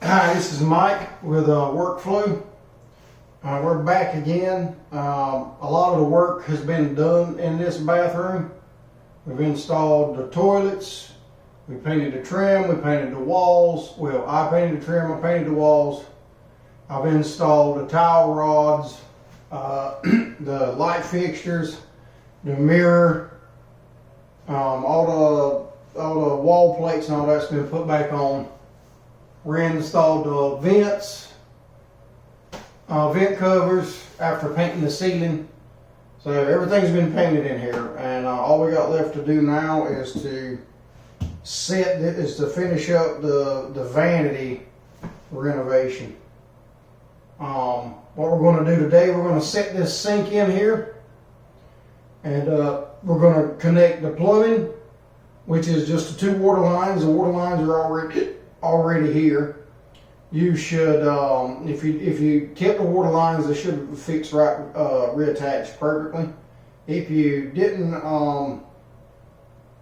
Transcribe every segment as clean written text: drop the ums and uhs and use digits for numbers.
Hi, this is Mike with Workflow. We're back again. A lot of the work has been done in this bathroom. We've installed the toilets, we painted the trim, we painted the walls. Well, I painted the trim, I painted the walls. I've installed the towel rods, the light fixtures, the mirror, all the wall plates and all that's been put back on. Reinstalled the vent covers after painting the ceiling. So everything's been painted in here, and all we got left to do now is to finish up the vanity renovation. What we're going to do today, we're going to set this sink in here, and we're going to connect the plumbing, which is just the two water lines. The water lines are already here. You should, if you kept the water lines, they should fix right, reattached perfectly. If you didn't,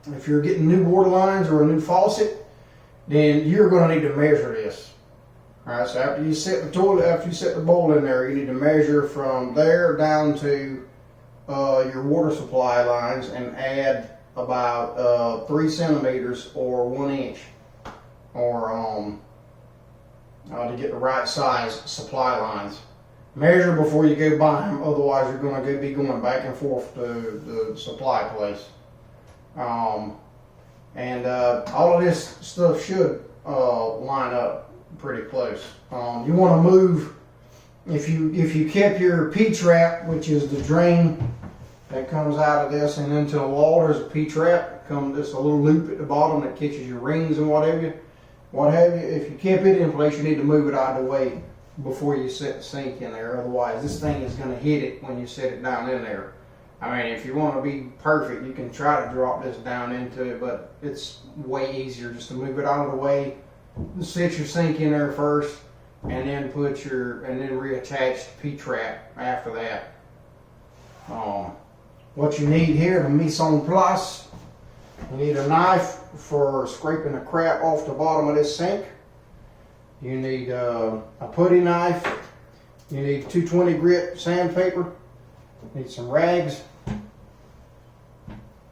if you're getting new water lines or a new faucet, then you're going to need to measure this. All right, so after you set the toilet, after you set the bowl in there, you need to measure from there down to your water supply lines and add about 3 centimeters or 1 inch, or to get the right size supply lines. Measure before you go buy them, otherwise you're going to be going back and forth to the supply place. All of this stuff should line up pretty close. You want to move, if you kept your P-trap, which is the drain that comes out of this and into the wall, there's a P-trap. There's a little loop at the bottom that catches your rings and what have you. If you kept it in place, you need to move it out of the way before you set the sink in there. Otherwise, this thing is going to hit it when you set it down in there. I mean, if you want to be perfect, you can try to drop this down into it, but it's way easier just to move it out of the way. Set your sink in there first, and then reattach the P-trap after that. What you need here, the mise en place. You need a knife for scraping the crap off the bottom of this sink. You need a putty knife. You need 220 grit sandpaper. You need some rags.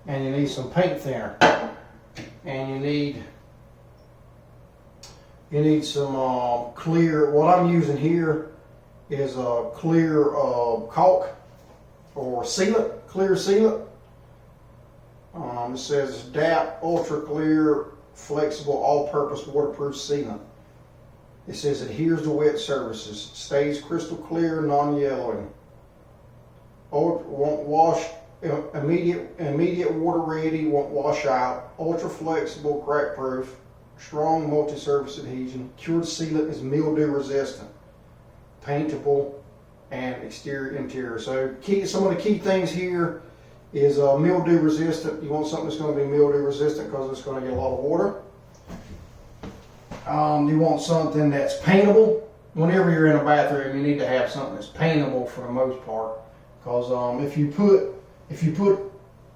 And you need some paint thinner. And you need some clear, what I'm using here is a clear caulk or sealant, clear sealant. It says DAP Ultra Clear Flexible All-Purpose Waterproof Sealant. It says adheres to wet surfaces, stays crystal clear, non-yellowing. Won't wash, immediate water ready, won't wash out. Ultra flexible, crack proof, strong multi-surface adhesion. Cured sealant is mildew resistant, paintable, and exterior interior. So some of the key things here is mildew resistant. You want something that's going to be mildew resistant because it's going to get a lot of water. You want something that's paintable. Whenever you're in a bathroom, you need to have something that's paintable for the most part, because if you put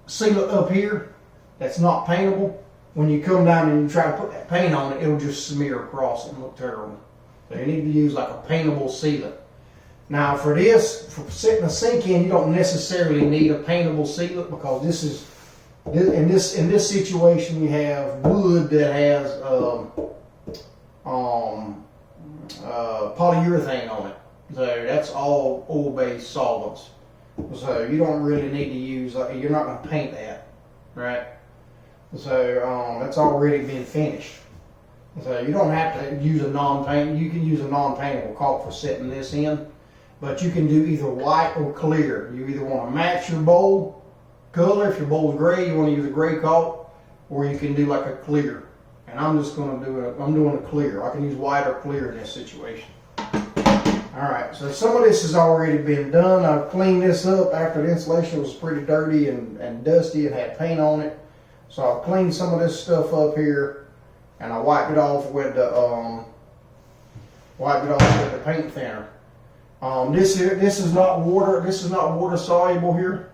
sealant up here that's not paintable, when you come down and you try to put that paint on it, it'll just smear across and look terrible. So you need to use like a paintable sealant. Now for setting a sink in, you don't necessarily need a paintable sealant, because in this situation you have wood that has polyurethane on it. So that's all oil-based solvents. So you don't really need to use, you're not going to paint that, right? So that's already been finished. So you don't have to use you can use a non-paintable caulk for setting this in. But you can do either white or clear. You either want to match your bowl color. If your bowl's gray, you want to use a gray caulk, or you can do like a clear. And I'm just going to I'm doing a clear. I can use white or clear in this situation. All right, so some of this has already been done. I've cleaned this up after the insulation was pretty dirty and dusty and had paint on it. So I've cleaned some of this stuff up here, and I wiped it off with the paint thinner. This is not water. This is not water soluble here.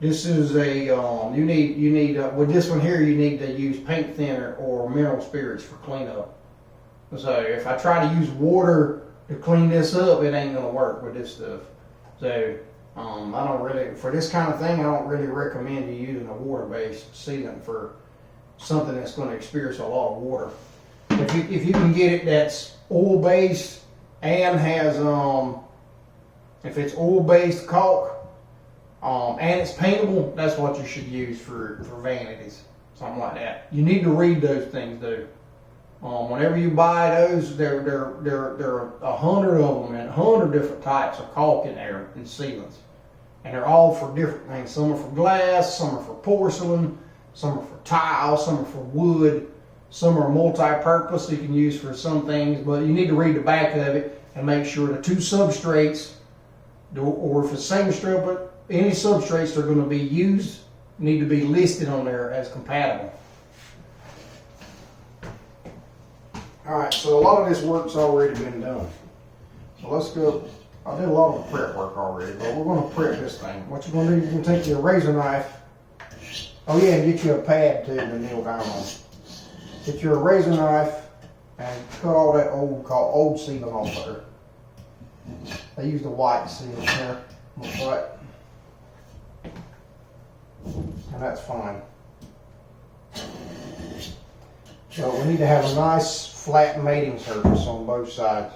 This is a you need with this one here, you need to use paint thinner or mineral spirits for cleanup. So if I try to use water to clean this up, it ain't gonna work with this stuff. So I don't really, for this kind of thing, I don't really recommend you using a water-based sealant for something that's going to experience a lot of water. If you can get it that's oil-based and has, if it's oil-based caulk and it's paintable, that's what you should use for vanities, something like that. You need to read those things though. Whenever you buy those, there are 100 of them and 100 different types of caulk in there and sealants, and they're all for different things. Some are for glass, some are for porcelain, some are for tile, some are for wood, some are multi-purpose. So you can use for some things, but you need to read the back of it and make sure the two substrates, or if it's the same strip, but any substrates that are going to be used need to be listed on there as compatible. Alright, so a lot of this work's already been done. So let's go. I did a lot of the prep work already, but we're going to prep this thing. What you're going to do, you're going to take your razor knife. Oh yeah, and get you a pad too to kneel down on. Get your razor knife and cut all that old sealant off there. They use the white sealant here, looks like. And that's fine. So we need to have a nice flat mating surface on both sides.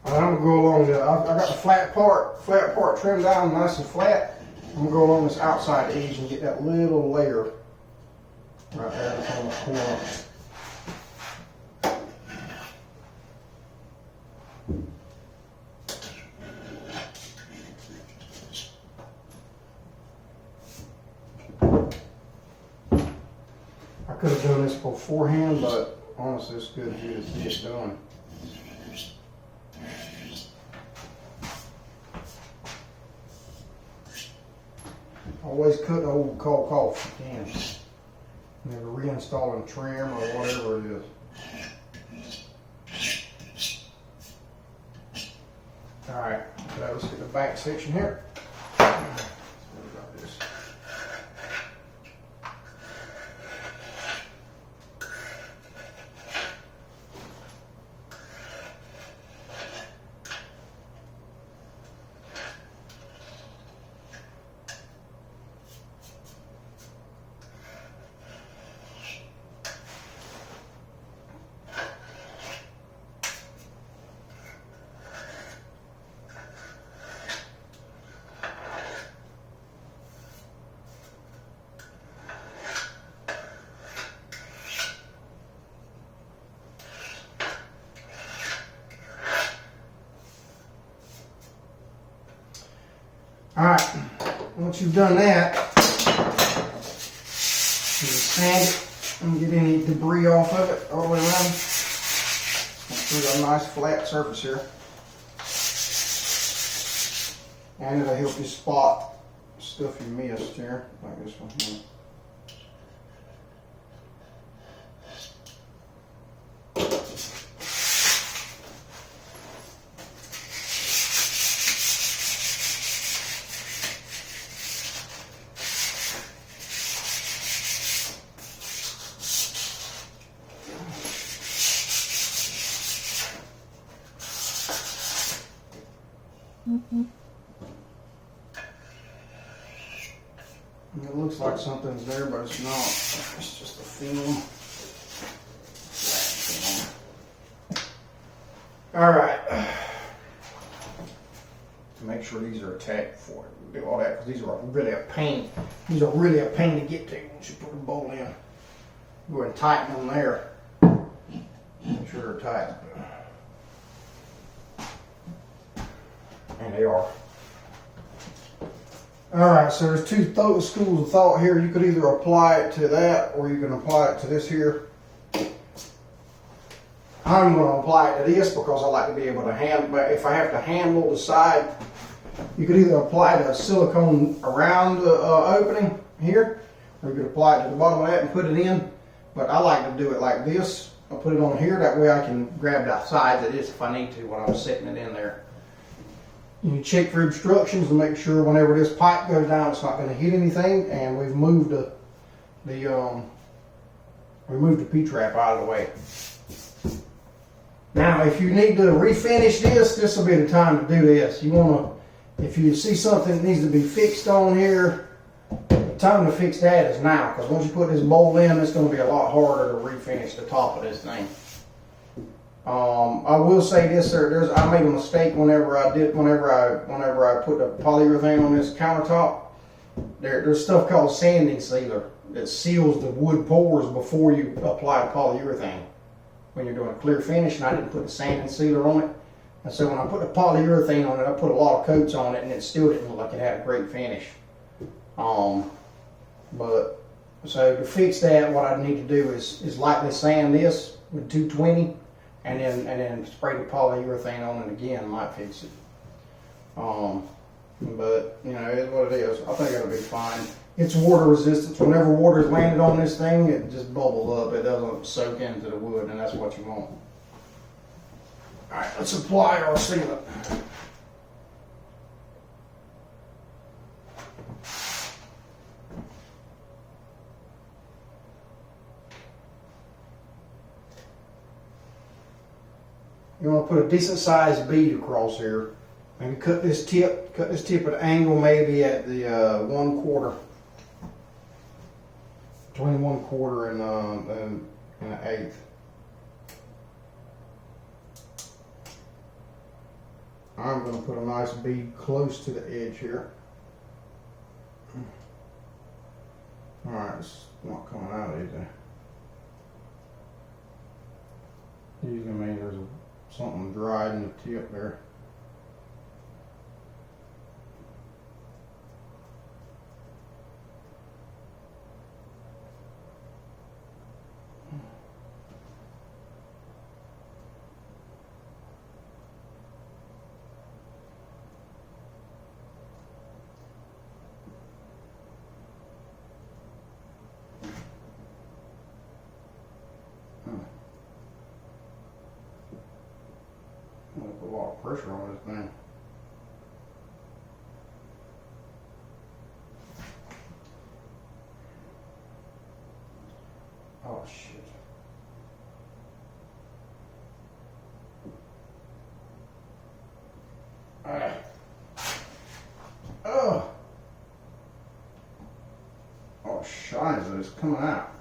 I'm gonna go along the, I got the flat part trimmed down nice and flat. I'm gonna go along this outside edge and get that little layer right there on the corner. I could have done this beforehand, but honestly it's good to see it done. Always cut the old caulk off if you can. Never reinstalling trim or whatever it is. Alright, let's get the back section here. Alright, once you've done that, you sand it and get any debris off of it all the way around. Make sure we got a nice flat surface here. And it'll help you spot stuff you missed here, like this one here. It looks like something's there, but it's not. It's just a film. All right. Make sure these are attached before we do all that, because these are really a pain. These are really a pain to get to once you put the bolt in. Go ahead and tighten them there. Make sure they're tight. And they are. Alright, so there's two schools of thought here. You could either apply it to that, or you can apply it to this here. I'm going to apply it to this because I like to be able to handle, but if I have to handle the side, you could either apply the silicone around the opening here, or you could apply it to the bottom of that and put it in. But I like to do it like this. I'll put it on here, that way I can grab the sides of this if I need to when I'm setting it in there. You check for obstructions to make sure whenever this pipe goes down it's not going to hit anything, and we've moved the P-trap out of the way. Now, if you need to refinish this will be the time to do this. You want to, if you see something that needs to be fixed on here, the time to fix that is now, because once you put this bolt in, it's going to be a lot harder to refinish the top of this thing. I will say this, sir. I made a mistake whenever I put the polyurethane on this countertop. There's stuff called sanding sealer that seals the wood pores before you apply the polyurethane when you're doing a clear finish, and I didn't put the sanding sealer on it. And so when I put the polyurethane on it, I put a lot of coats on it, and it still didn't look like it had a great finish. But so to fix that, what I need to do is lightly sand this with 220. And then spray the polyurethane on it again, might fix it. But you know, it is what it is. I think it'll be fine. It's water resistant. Whenever water is landed on this thing, it just bubbles up. It doesn't soak into the wood, and that's what you want. All right, let's apply our sealant. You want to put a decent sized bead across here. Maybe cut this tip at an angle maybe at the 1/4. Between 1/4 and an eighth. I'm going to put a nice bead close to the edge here. Alright, it's not coming out either. Usually means there's something dried in the tip there. Put a lot of pressure on this thing. Oh shit. Oh. Oh, shiza, it's coming out.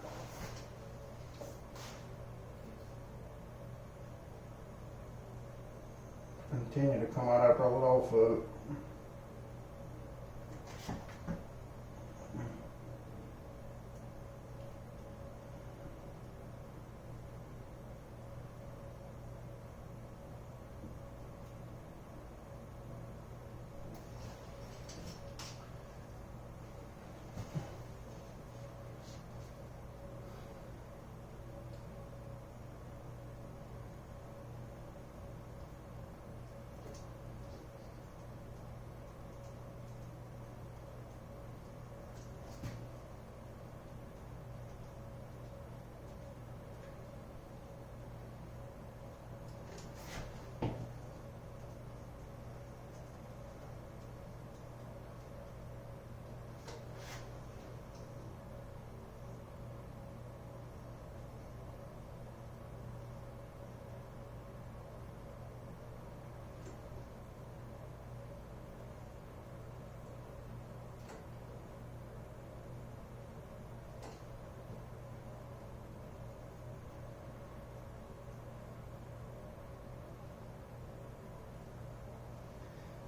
Continue to come out after I let off of it.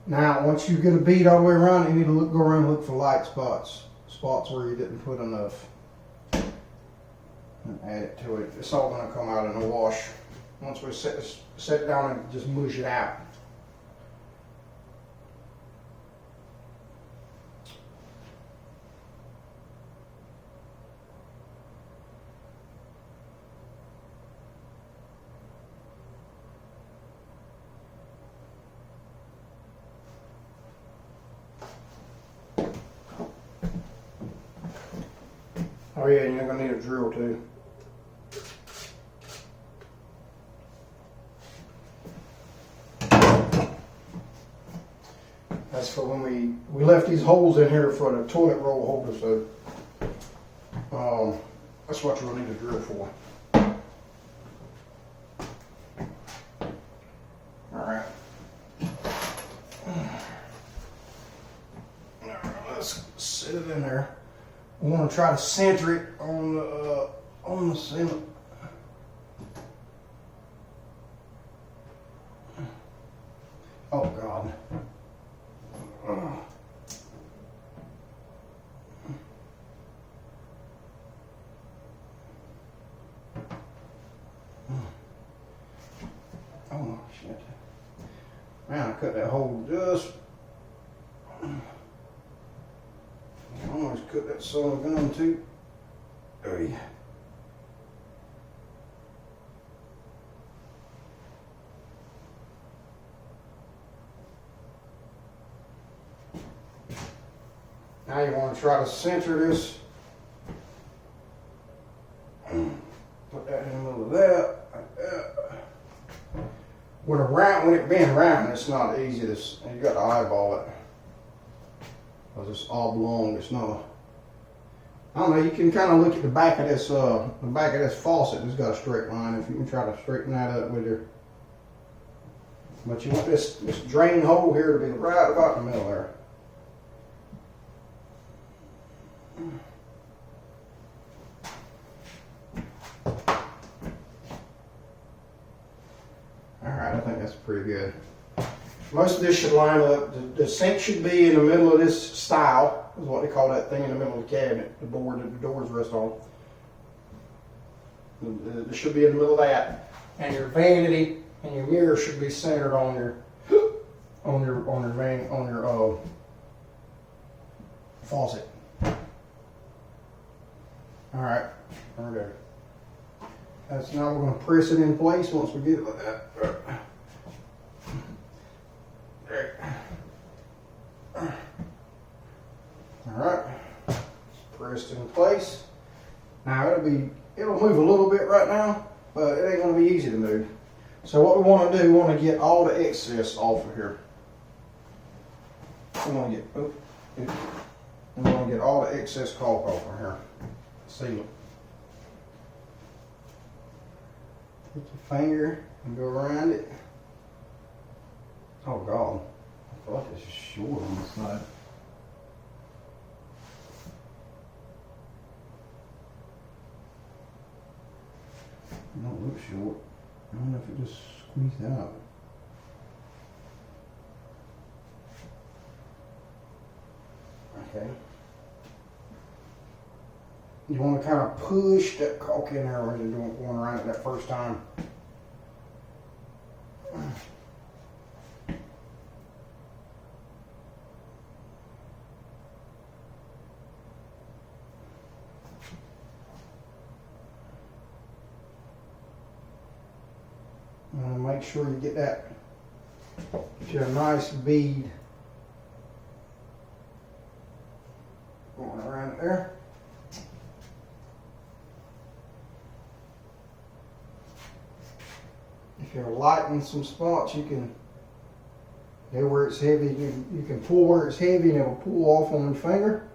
Now, once you get a bead all the way around, you need to go around and look for light spots. Spots where you didn't put enough. And add it to it. It's all going to come out in a wash. Once we set it down and just mush it out. Oh yeah, and you're going to need a drill too. That's for when we left these holes in here for the toilet roll holder, so that's what you'll need a drill for. Alright. Let's sit it in there. We want to try to center it on the cement. Oh God. Oh shit. Man, I cut that hole just. I almost cut that son of a gun too. Hey. Now you want to try to center this. Put that in the middle of that, like that. When it bends round, it's not easy. You got to eyeball it. Because it's oblong. It's not. I don't know. You can kind of look at the back of this faucet. It's got a straight line. If you can try to straighten that up with your. But you want this drain hole here to be right about in the middle there. Alright, I think that's pretty good. Most of this should line up. The sink should be in the middle of this stile, is what they call that thing in the middle of the cabinet, the board that the doors rest on. It should be in the middle of that. And your vanity and your mirror should be centered on your faucet. Alright, there we go. That's now we're going to press it in place once we get it like that. Alright, it's pressed in place. Now it'll move a little bit right now, but it ain't going to be easy to move. So what we want to do, we want to get all the excess off of here. We want to get all the excess caulk off of here. Seal it. Take your finger and go around it. Oh God, I thought this was short on the side. It don't look short. I don't know if it just squeezed out. Okay. You want to kind of push that caulk in there when you're going around it that first time. And make sure you get that to a nice bead going around it there. If you're lightening some spots, you can go where it's heavy. You can pull where it's heavy and it'll pull off on your finger.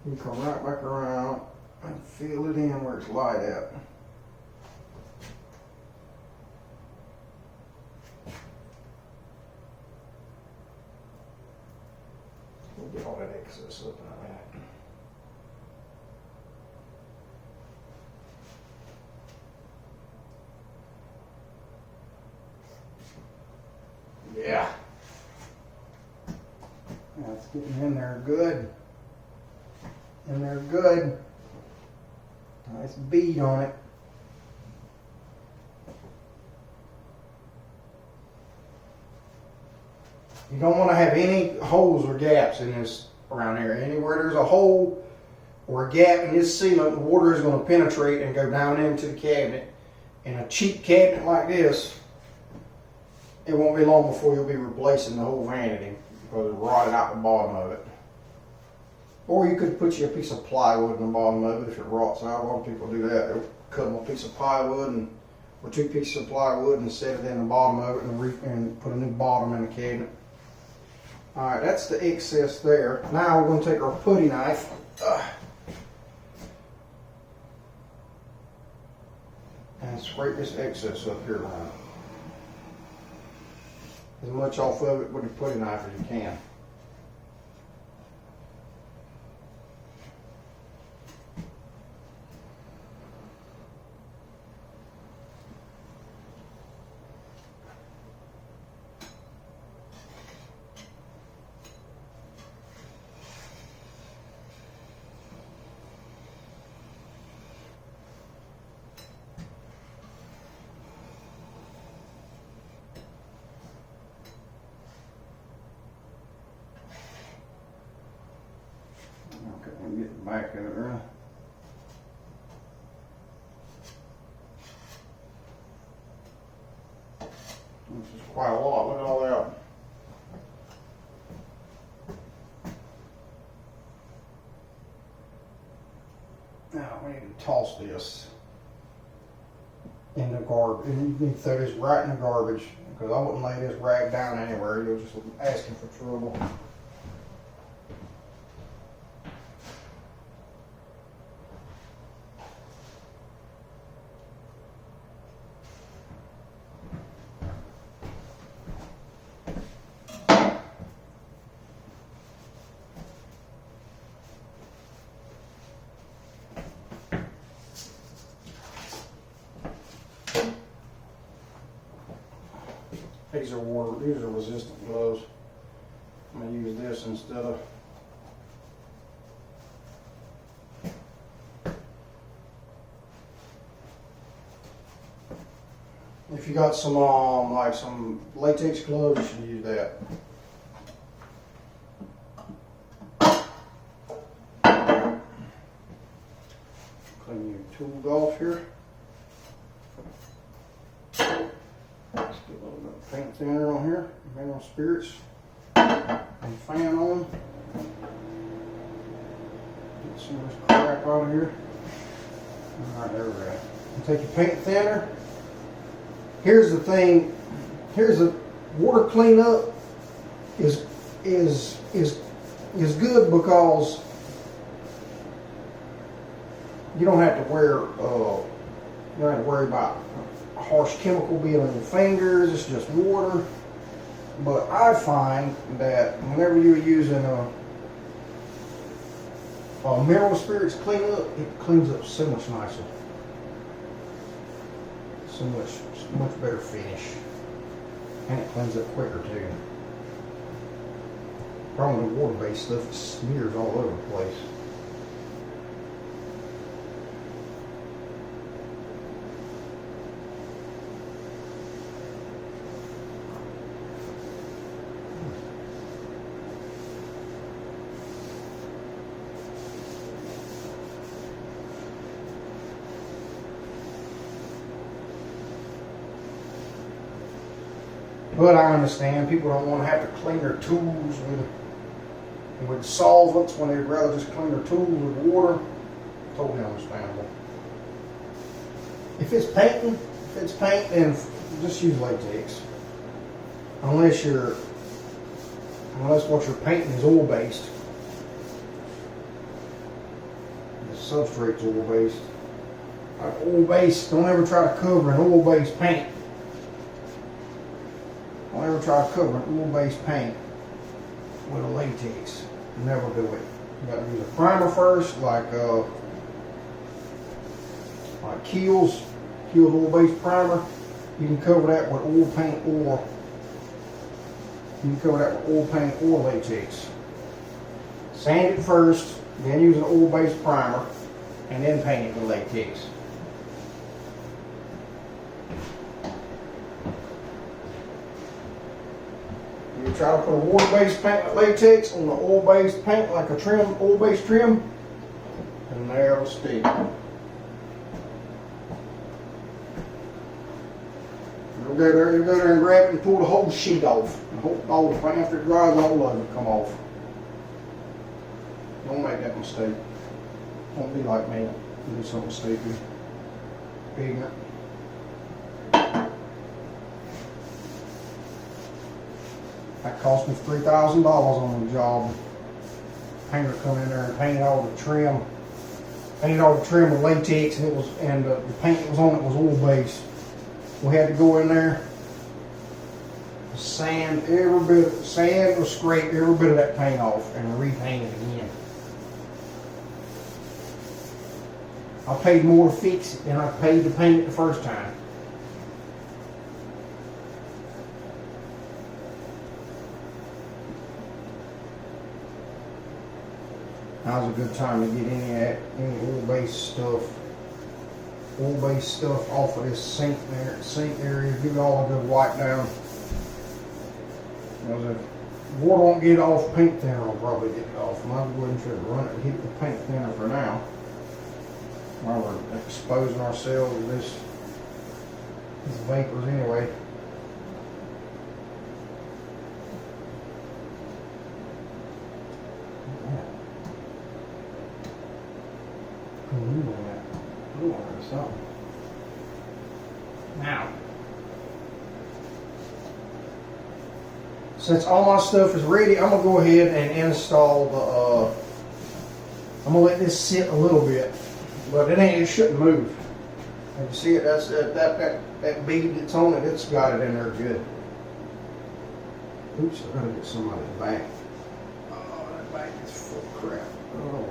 You come right back around and fill it in where it's light at. We'll get all that excess up like that. Yeah. Getting in there good. In there good. Nice bead on it. You don't want to have any holes or gaps in this around here. Anywhere there's a hole or a gap in this sealant, the water is going to penetrate and go down into the cabinet. In a cheap cabinet like this, it won't be long before you'll be replacing the whole vanity because it rotted out the bottom of it. Or you could put you a piece of plywood in the bottom of it if it rots out. A lot of people do that. They'll cut them a piece of plywood or 2 pieces of plywood and set it in the bottom of it and put a new bottom in the cabinet. Alright, that's the excess there. Now we're going to take our putty knife and scrape this excess up here now. As much off of it with a putty knife as you can. Okay, I'm getting back of it right. This is quite a lot. Look at all that. Now we need to toss this in the garbage. And you need to throw this right in the garbage because I wouldn't lay this rag down anywhere. You're just asking for trouble. These are resistant gloves. I'm going to use this instead of if you got some like some latex gloves, you should use that. Clean your tools off here. Paint thinner on here, mineral spirits, and fan on. Get some of this crap out of here. Alright, there we go. You take your paint thinner. Here's the thing. Here's the water cleanup is good because you don't have to worry about harsh chemical being on your fingers. It's just water. But I find that whenever you're using a mineral spirits cleanup, it cleans up so much nicer, so much better finish, and it cleans up quicker too. Problem with water-based stuff, it smears all over the place. But I understand people don't want to have to clean their tools with solvents when they'd rather just clean their tools with water. Totally understandable. If it's paint, then just use latex. Unless what you're painting is oil based. The substrate's oil based. Like oil based, don't ever try to cover an oil based paint. Don't ever try to cover an oil-based paint with a latex. Never do it. You got to use a primer first, like Kiehl's oil-based primer. You can cover that with oil paint or latex. Sand it first, then use an oil-based primer, and then paint it with latex. You try to put a water-based paint with latex on the oil-based paint like a trim, oil-based trim, and there it'll stick. You go there and grab it and pull the whole sheet off. All the paint, after it dries, all of it come off. Don't make that mistake. Don't be like me. Do something stupid. Ignorant. That cost me $3,000 on the job. Painter come in there and painted all the trim. Painted all the trim with latex, and the paint that was on it was oil based. We had to go in there, sand or scrape every bit of that paint off and repaint it again. I paid more to fix it than I paid to paint it the first time. Now's a good time to get any oil-based stuff off of this sink area. Give it all a good wipe down. Because if water won't get it off, paint thinner will probably get it off. Might as well go ahead and try to run it and hit the paint thinner for now. While we're exposing ourselves to these vapors anyway. Now, since all my stuff is ready, I'm gonna go ahead and install the. I'm gonna let this sit a little bit, but it shouldn't move. And you see it? That's that bead that's on it. It's got it in there good. Oops, I gotta get somebody's back. Oh, that back is full of crap. Oh God.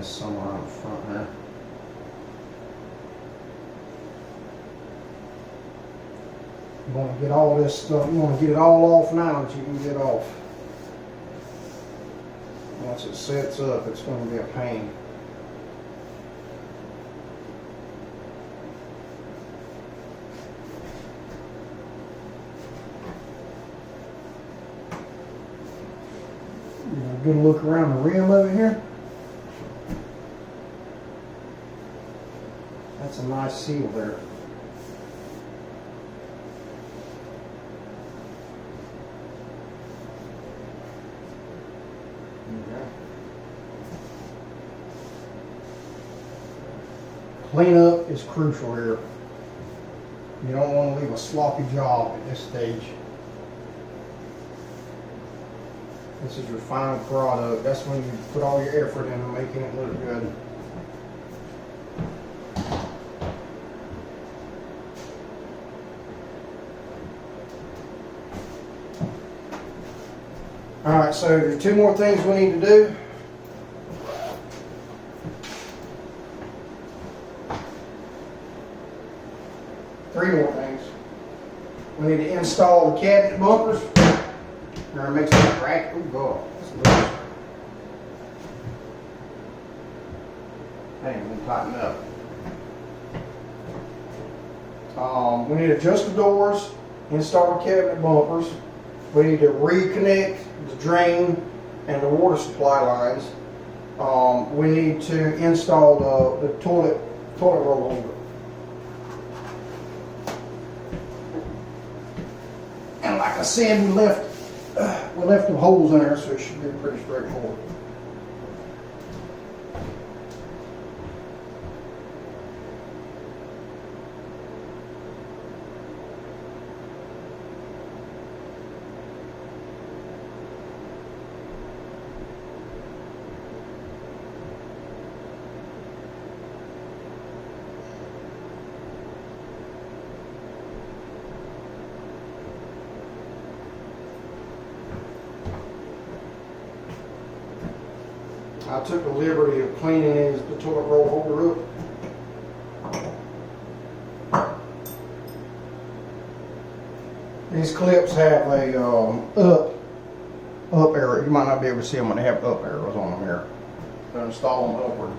Somewhere out front here. You want to get all this stuff, you want to get it all off now that you can get off. Once it sets up, it's going to be a pain. A good look around the rim over here. That's a nice seal there. Okay. Cleanup is crucial here. You don't want to leave a sloppy job at this stage. This is your final product. That's when you put all your effort into making it look good. Alright, so there's two more things we need to do. Three more things. We need to install the cabinet bumpers. Or it makes it crack. Oh God, that's loose. That ain't gonna tighten up. We need to adjust the doors, install the cabinet bumpers. We need to reconnect the drain and the water supply lines. We need to install the toilet roll holder. And like I said, we left the holes in there, so it should be pretty straightforward. I took the liberty of cleaning the toilet roll holder up. These clips have a up arrow. You might not be able to see them when they have up arrows on them here. So install them upward.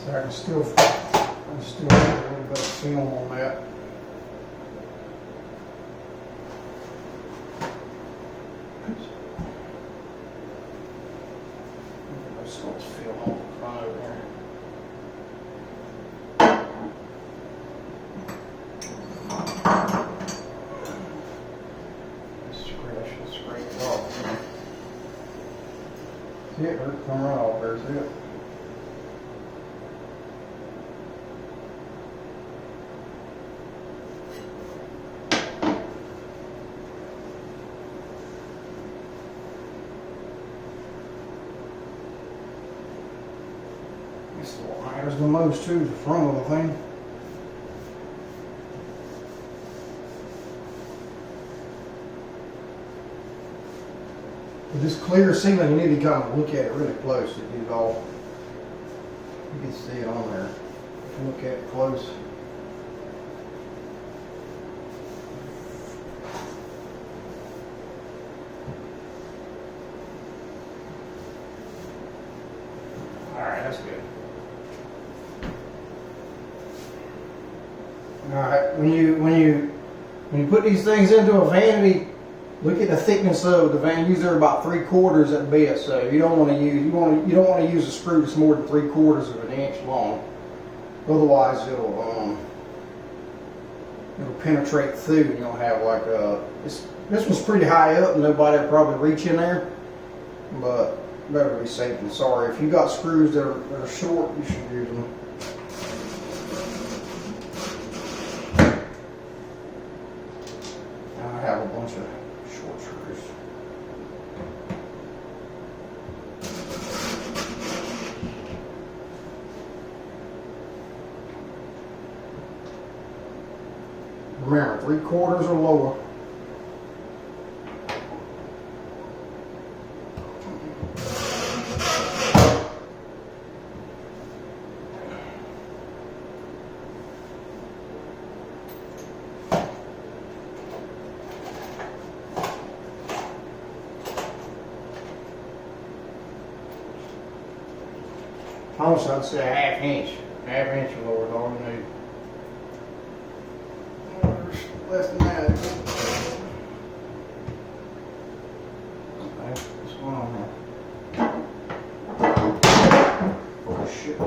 So I can still get a little bit of film on that. Let's go film on the front over here. Scrape it off. See it? Come right off there, see it? This is what matters the most too, the front of the thing. With this clear ceiling, you need to kind of look at it really close to get it all. You can see it on there. If you look at it close. Alright, that's good. Alright, when you put these things into a vanity, look at the thickness of the vanity. Usually they're about 3/4 at best. So you don't want to use a screw that's more than 3/4 of an inch long. Otherwise, it'll penetrate through, and you'll have like this one's pretty high up, and nobody will probably reach in there. But better be safe than sorry. If you got screws that are short, you should use them. I have a bunch of short screws. Remember, 3/4 or lower. Honestly, I'd say a half inch or lower is all you need. Less than that. Okay, what's going on here? Oh shit.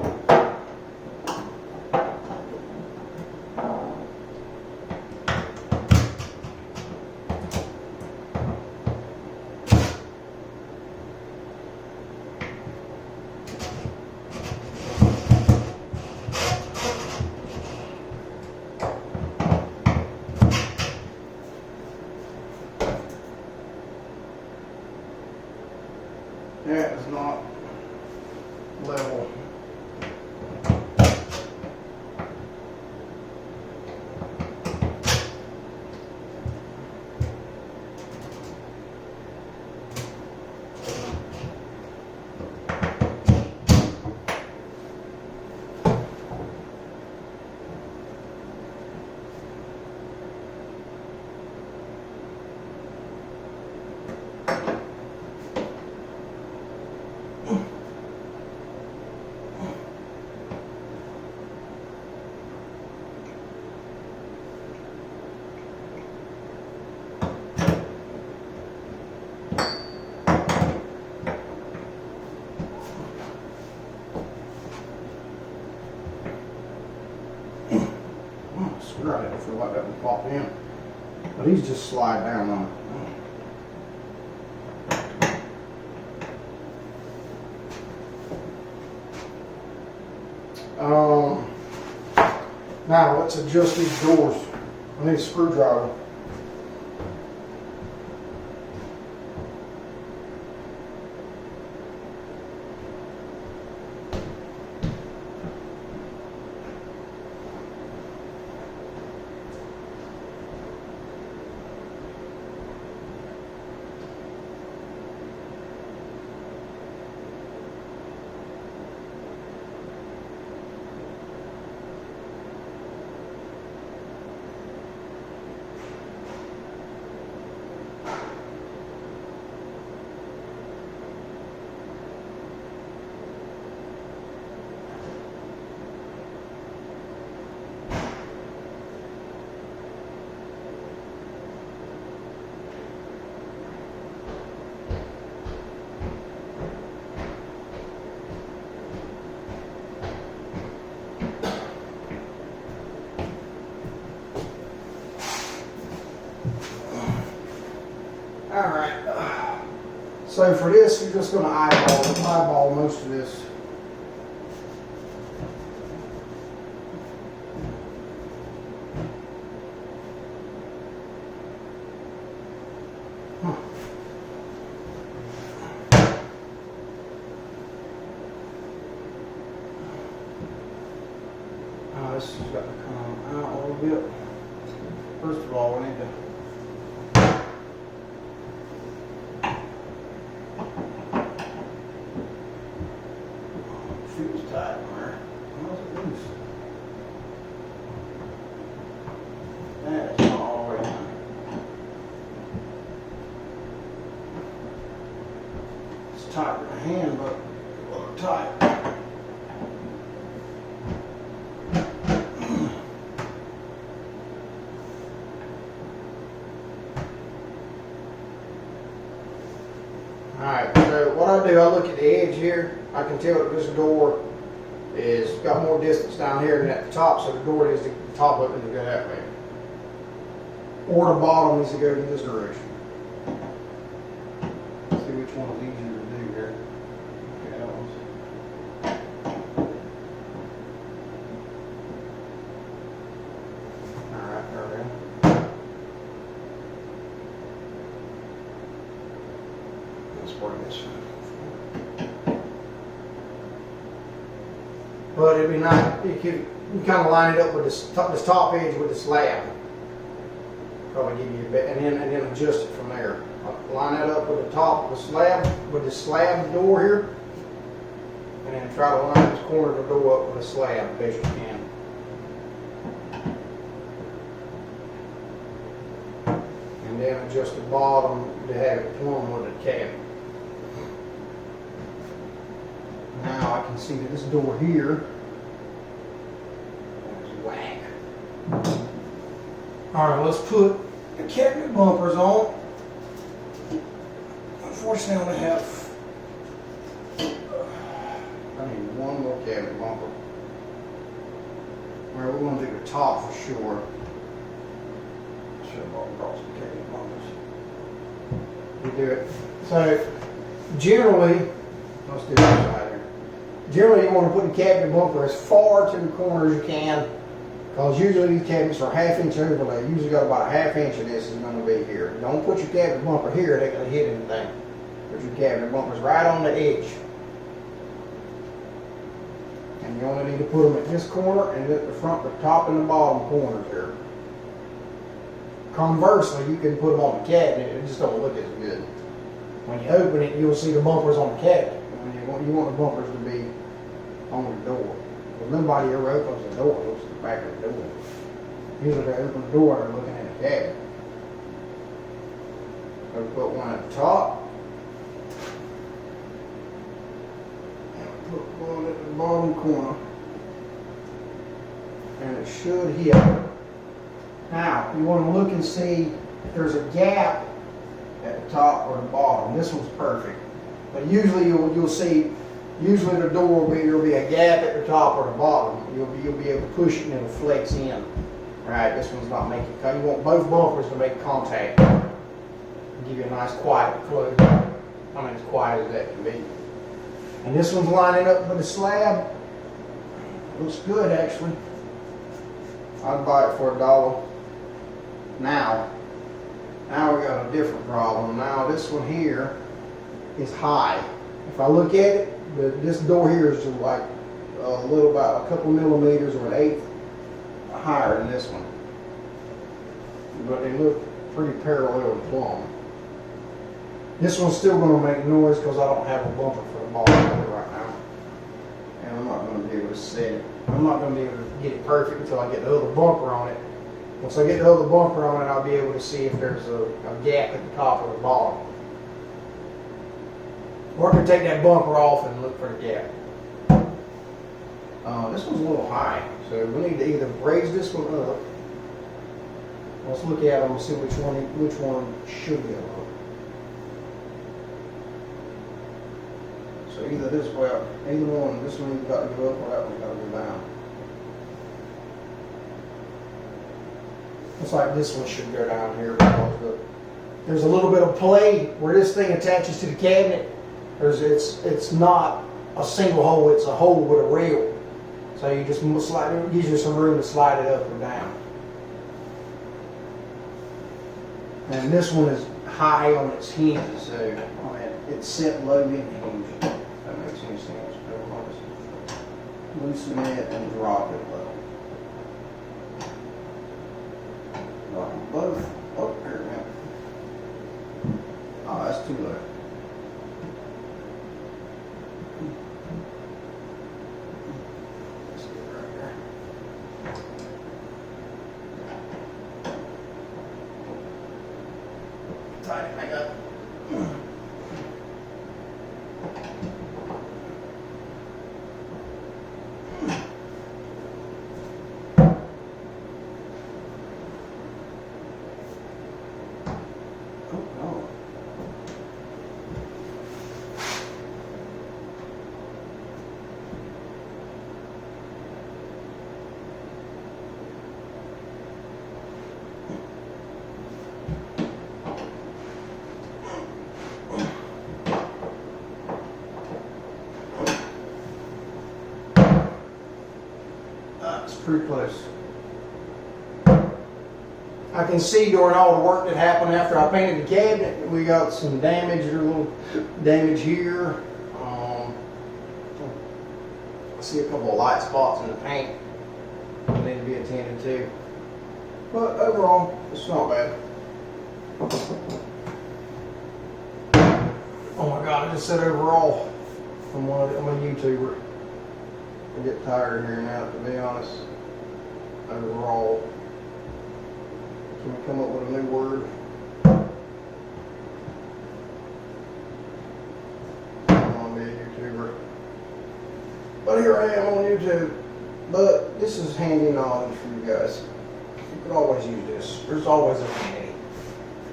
That is not level. swear I didn't feel like that one popped in. But he's just slide down on it. Now let's adjust these doors. I need a screwdriver. Alright, so for this, you're just going to eyeball most of this. This has got to come out a little bit. First of all, we need to feels tight on there. How's it loose? That's not all the way down. It's tight with the hand, but a little tight. Alright, so what I do, I look at the edge here. I can tell that this door is got more distance down here than at the top, so the door needs to, the top of it needs to go that way. Or the bottom needs to go in this direction. Let's see which one is easier to do here. Okay, that one's. Alright, there we go. Let's bring this. But it'd be nice, you kind of line it up with this top edge with the slab. Probably give you a bit, and then adjust it from there. Line that up with the top of the slab door here, and then try to line this corner of the door up with the slab as best you can. And then adjust the bottom to have it plumb with the cabinet. Now I can see that this door here is whack. Alright, let's put the cabinet bumpers on. Unfortunately, I only have, I need one more cabinet bumper. Well, we're going to do the top for sure. Should have brought some cabinet bumpers. We do it. So, generally, let's do this side here. Generally, you want to put the cabinet bumper as far to the corner as you can, because usually these cabinets are ½ inch overlay. You usually got about a ½ inch of this is going to be here. Don't put your cabinet bumper here, they're going to hit anything. Put your cabinet bumpers right on the edge. And you only need to put them at this corner and at the front, the top and the bottom corners here. Conversely, you can put them on the cabinet, it just don't look as good. When you open it, you'll see the bumpers on the cabinet. You want the bumpers to be on the door. Well, nobody ever opens the door, looks at the back of the door. Usually they open the door and they're looking at the cabinet. So put one at the top. And put one at the bottom corner. And it should hit. Now, you want to look and see if there's a gap at the top or the bottom. This one's perfect. But usually you'll see, usually the door will be, there'll be a gap at the top or the bottom. You'll be able to push it and it'll flex in. Right, this one's not making, you want both bumpers to make contact. Give you a nice quiet close. I mean, as quiet as that can be. And this one's lining up with the slab. Looks good, actually. I'd buy it for $1. Now we got a different problem. Now this one here is high. If I look at it, this door here is like about a couple millimeters or an eighth higher than this one. But they look pretty parallel and plumb. This one's still going to make noise because I don't have a bumper for the ball right now. And I'm not going to be able to set it. I'm not going to be able to get it perfect until I get the other bumper on it. Once I get the other bumper on it, I'll be able to see if there's a gap at the top or the bottom. Or I can take that bumper off and look for the gap. This one's a little high, so we need to either raise this one up. Let's look at them and see which one should go up. So either this way, this one either got to go up or that one got to go down. Looks like this one should go down here because there's a little bit of play where this thing attaches to the cabinet. It's not a single hole, it's a hole with a rail. So you just slide it, gives you some room to slide it up or down. And this one is high on its hinges, so I mean, it's set low in the hinge. If that makes any sense. Loosen it and drop it low. Drop them both. Oh, there we go. Oh, that's too low. Tighten it back up. It's pretty close. I can see during all the work that happened after I painted the cabinet, we got some damage, there's a little damage here. I see a couple of light spots in the paint that need to be attended to. But overall, it's not bad. Oh my God, I just said overall from I'm a YouTuber. I get tired of hearing that, to be honest. Overall. Can we come up with a new word? I don't want to be a YouTuber. But here I am on YouTube. But this is handy knowledge for you guys. You can always use this. There's always a Vanity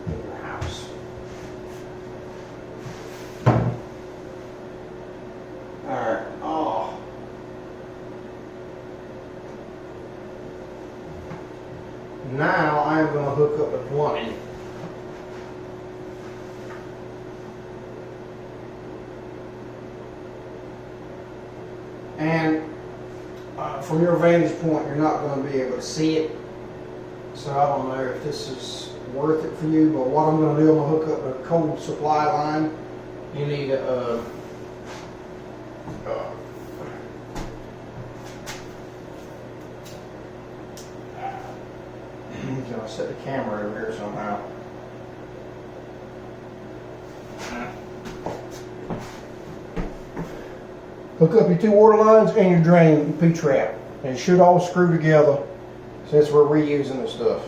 in your house. Alright. Oh. Now I'm going to hook up the plumbing. And from your vantage point, you're not going to be able to see it. So I don't know if this is worth it for you, but what I'm going to do, I'm going to hook up a cold supply line. You need a I'll set the camera over here somehow. Hook up your two water lines and your drain P-trap. And it should all screw together since we're reusing the stuff.